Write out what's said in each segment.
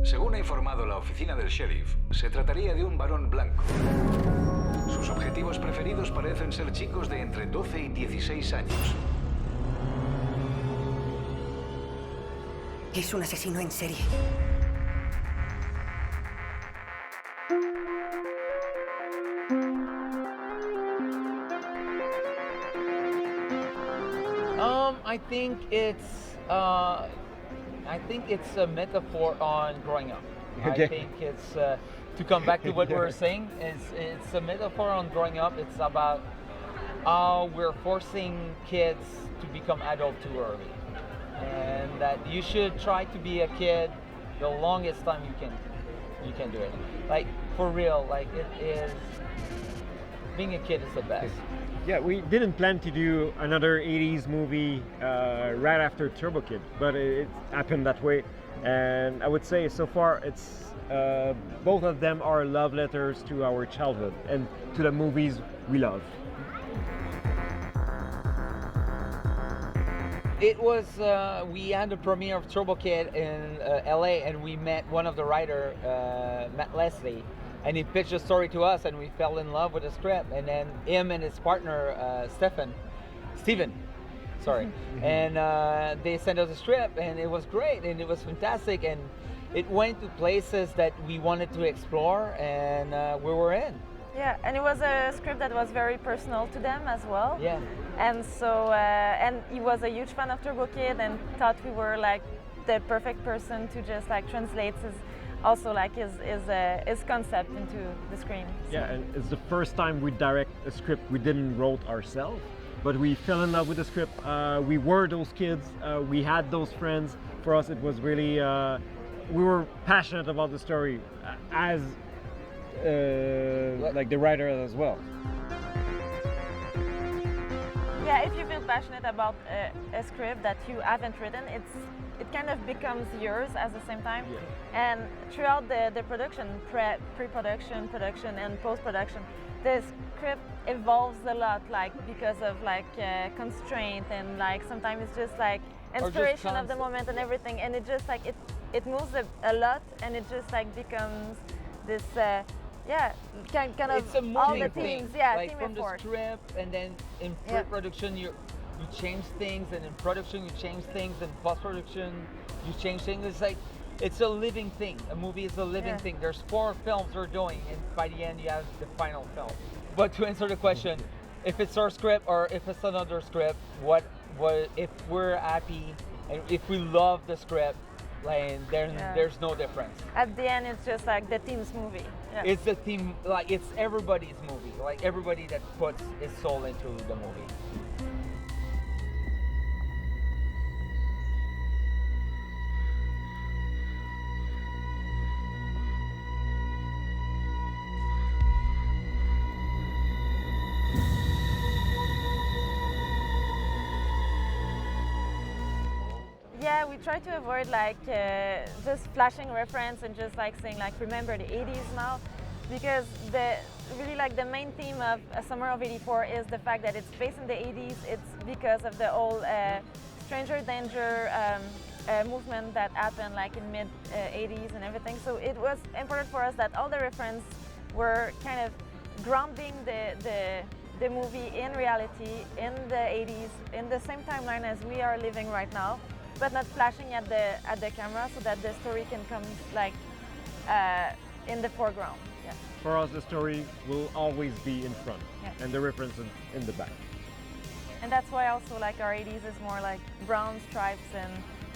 Según ha informado la oficina del sheriff, se trataría de un varón blanco. Sus objetivos preferidos parecen ser chicos de entre 12 y 16 años. Es un asesino en serie. I think it's a metaphor on growing up. Okay. I think it's to come back to what we were saying. It's a metaphor on growing up. It's about how we're forcing kids to become adult too early, and that you should try to be a kid the longest time you can do it. Like for real, like it is. Being a kid is the best. Yeah, we didn't plan to do another 80s movie right after Turbo Kid, but it happened that way. And I would say so far it's both of them are love letters to our childhood and to the movies we love. It was, we had the premiere of Turbo Kid in LA, and we met one of the writer, Matt Leslie, and he pitched a story to us, and we fell in love with the script. And then him and his partner, Steven, and they sent us a script, and it was great, and it was fantastic, and it went to places that we wanted to explore, and we were in. Yeah, and it was a script that was very personal to them as well. Yeah. And so, and he was a huge fan of Turbo Kid and thought we were like the perfect person to just like translate his concept into the screen. So. Yeah, and it's the first time we direct a script we didn't wrote ourselves, but we fell in love with the script. We were those kids, we had those friends. For us, it was really, we were passionate about the story as like the writer as well. Yeah, if you feel passionate about a script that you haven't written, it kind of becomes yours at the same time. Yeah. And throughout the production, pre-production, production, and post-production, the script evolves a lot, like because of like constraint and like sometimes it's just like inspiration of the moment and everything, and it just like it moves a lot, and it just like becomes this. Kind of it's a moving all the thing. themes, yeah, like team from effort. the script, and then in pre-production you change things, and in production you change things, and post-production you change things. It's like it's a living thing. A movie is a living thing. There's 4 films we're doing, and by the end you have the final film. But to answer the question, if it's our script or if it's another script, what if we're happy and if we love the script, like there's no difference. At the end, it's just like the team's movie. Yeah. It's the team, like it's everybody's movie, like everybody that puts his soul into the movie. Yeah, we try to avoid like just flashing reference and just like saying like remember the 80s now, because the main theme of Summer of '84 is the fact that it's based in the 80s. It's because of the whole stranger danger movement that happened like in mid 80s and everything. So it was important for us that all the references were kind of grounding the movie in reality in the 80s, in the same timeline as we are living right now, but not flashing at the camera, so that the story can come like in the foreground. Yeah. For us, the story will always be in front, and the reference in the back. And that's why also like our 80s is more like brown stripes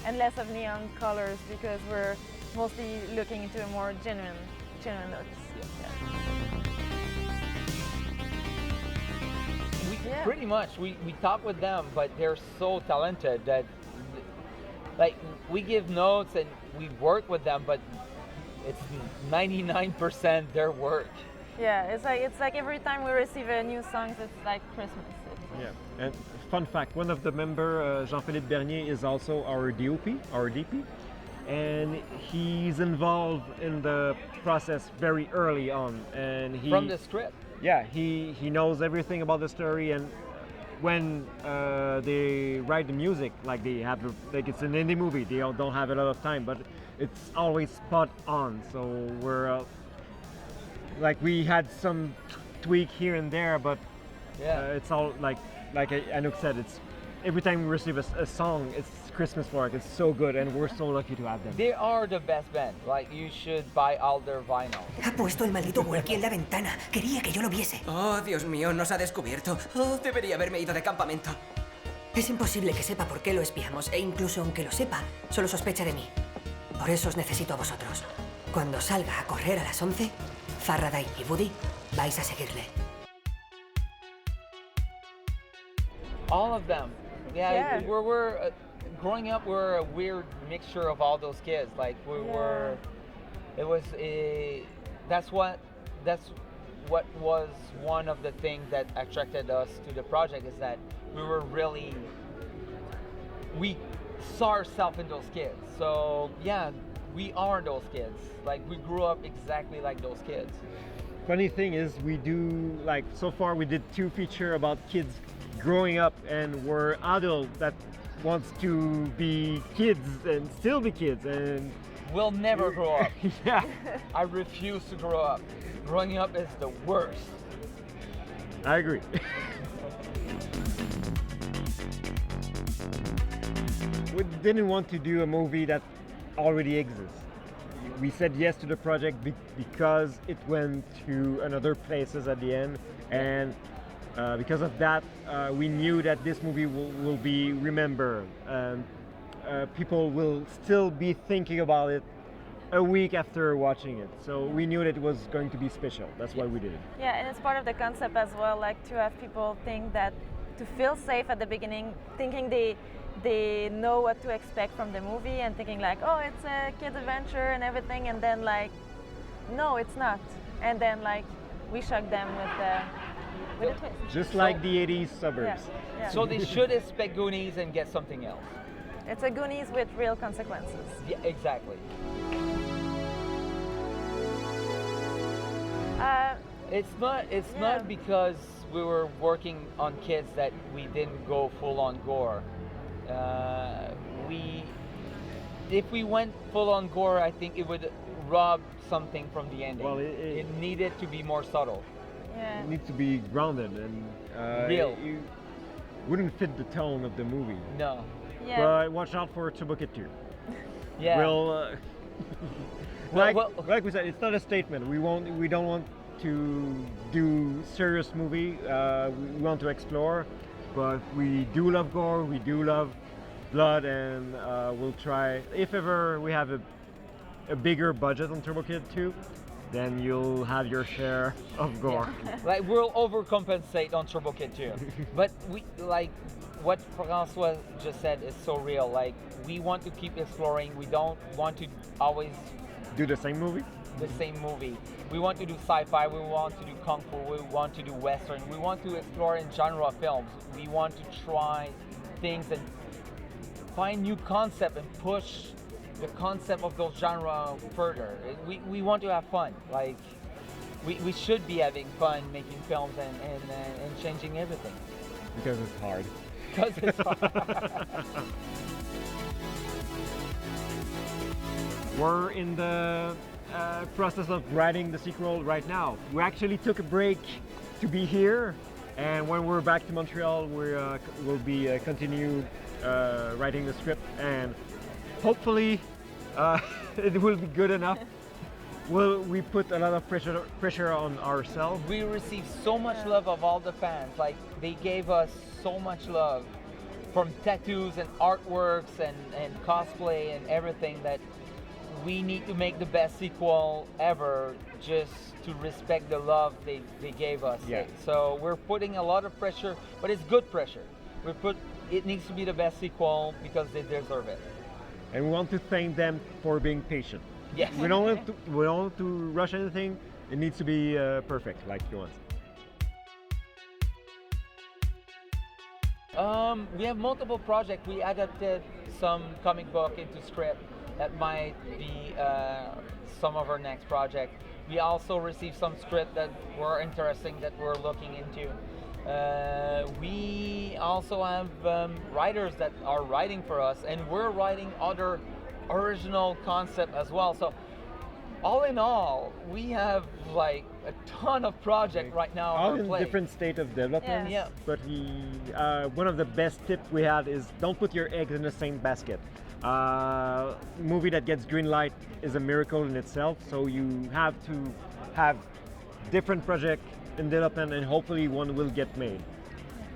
and less of neon colors, because we're mostly looking into a more genuine looks. Yeah. Pretty much, we talk with them, but they're so talented that like we give notes and we work with them, but it's 99% their work. Yeah, it's like every time we receive a new song, it's like Christmas. Yeah, and fun fact, one of the members, Jean-Philippe Bernier, is also our DOP, our DP, and he's involved in the process very early on, and from the script. Yeah, he knows everything about the story, and when they write the music, like they have, like it's an indie movie, they don't have a lot of time, but it's always spot on. So we're like we had some tweak here and there, but it's all like Anouk said, it's every time we receive a song, it's Christmas work. It's so good, and we're so lucky to have them. They are the best band. Like, you should buy all their vinyl. Ha puesto el maldito walkie en la ventana. Quería que yo lo viese. Oh, Dios mío, nos ha descubierto. Oh, debería haberme ido de campamento. Es imposible que sepa por qué lo espiamos, e incluso aunque lo sepa, solo sospecha de mí. Por eso os necesito a vosotros. Cuando salga a correr a las 11, Faraday y Woody vais a seguirle. All of them. Yeah. We're growing up, we're a weird mixture of all those kids. Like that's what was one of the things that attracted us to the project, is that we saw ourselves in those kids. So yeah, we are those kids. Like, we grew up exactly like those kids. Funny thing is, we do, like, so far we did 2 features about kids growing up, and we're adult that wants to be kids and still be kids, and we'll never grow up. Yeah. I refuse to grow up. Growing up is the worst. I agree. We didn't want to do a movie that already exists. We said yes to the project because it went to another places at the end, and because of that, we knew that this movie will be remembered. People will still be thinking about it a week after watching it. So we knew that it was going to be special. That's why we did it. Yeah, and it's part of the concept as well, like to have people think that, to feel safe at the beginning, thinking they know what to expect from the movie, and thinking like, oh, it's a kid's adventure and everything, and then like, no, it's not. And then like, we shock them with a twist. Just like the 80s suburbs. Yeah. So they should expect Goonies and get something else. It's a Goonies with real consequences. Yeah, exactly. It's not because we were working on kids that we didn't go full on gore. If we went full on gore, I think it would rob something from the ending. Well, it needed to be more subtle. Yeah. It needs to be grounded, and real. You wouldn't fit the tone of the movie. No. Yeah. But watch out for Turbo Kid 2. Yeah. Well, like we said, it's not a statement. We don't want to do serious movie. We want to explore, but we do love gore. We do love blood, and we'll try. If ever we have a bigger budget on Turbo Kid 2, then you'll have your share of gore. Yeah. Like, we'll overcompensate on Turbo Kid 2. But we, like what François just said, is so real. Like, we want to keep exploring. We don't want to always do the same movie. We want to do sci-fi. We want to do kung fu. We want to do western. We want to explore in genre films. We want to try things and find new concept and push the concept of those genre further. We want to have fun. Like, we should be having fun making films and changing everything. Because it's hard. Because it's hard. We're in the process of writing the sequel right now. We actually took a break to be here, and when we're back to Montreal, we'll be continue writing the script, and hopefully it will be good enough. We put a lot of pressure on ourselves. We received so much love of all the fans. Like, they gave us so much love, from tattoos and artworks and cosplay and everything, that we need to make the best sequel ever, just to respect the love they gave us. Yeah. So we're putting a lot of pressure, but it's good pressure. It needs to be the best sequel because they deserve it. And we want to thank them for being patient. Yes. We don't want to rush anything. It needs to be perfect, like you want. We have multiple projects. We adapted some comic book into script. That might be some of our next project. We also received some script that were interesting that we're looking into. We also have writers that are writing for us, and we're writing other original concept as well. So all in all, we have like a ton of projects right now on All our in plate. different state of development. Yeah. But one of the best tips we had is don't put your eggs in the same basket. Movie that gets green light is a miracle in itself. So you have to have different projects in development, and hopefully one will get made.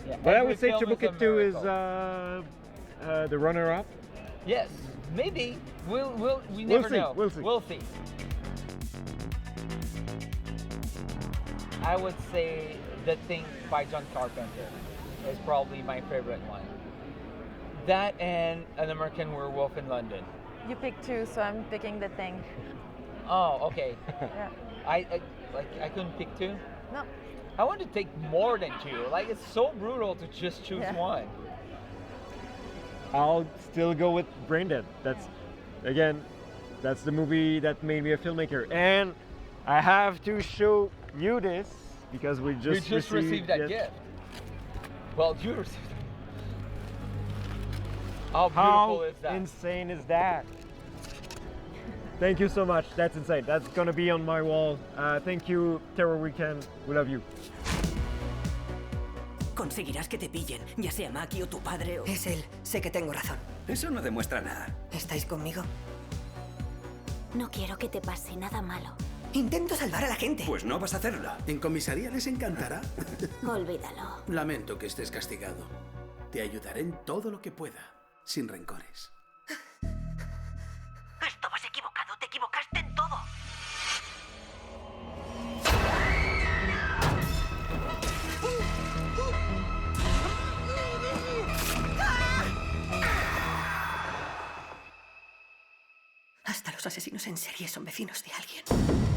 Yeah, But I every would say film is a Turbo Kid 2 is miracle. the runner-up. Yes, maybe. We never see, know. we'll see. We'll see. I would say The Thing by John Carpenter is probably my favorite one. That and An American Werewolf in London. You picked two, so I'm picking The Thing. Oh, okay. Yeah. I couldn't pick two. No. I want to take more than two. Like, it's so brutal to just choose Yeah. one. I'll still go with Braindead. That's the movie that made me a filmmaker. And I have to show you this because we just received that yes. gift. Well, you received it. How beautiful How is that? insane is that? Thank you so much. That's insane. That's gonna be on my wall. Thank you, Terror Weekend. We love you. Conseguirás que te pillen, ya sea Maki o tu padre o... Es él. Sé que tengo razón. Eso no demuestra nada. ¿Estáis conmigo? No quiero que te pase nada malo. Intento salvar a la gente. Pues no vas a hacerlo. En comisaría les encantará. Olvídalo. Lamento que estés castigado. Te ayudaré en todo lo que pueda, sin rencores. Estabas equivocado, te equivocaste en todo. Hasta los asesinos en serie son vecinos de alguien.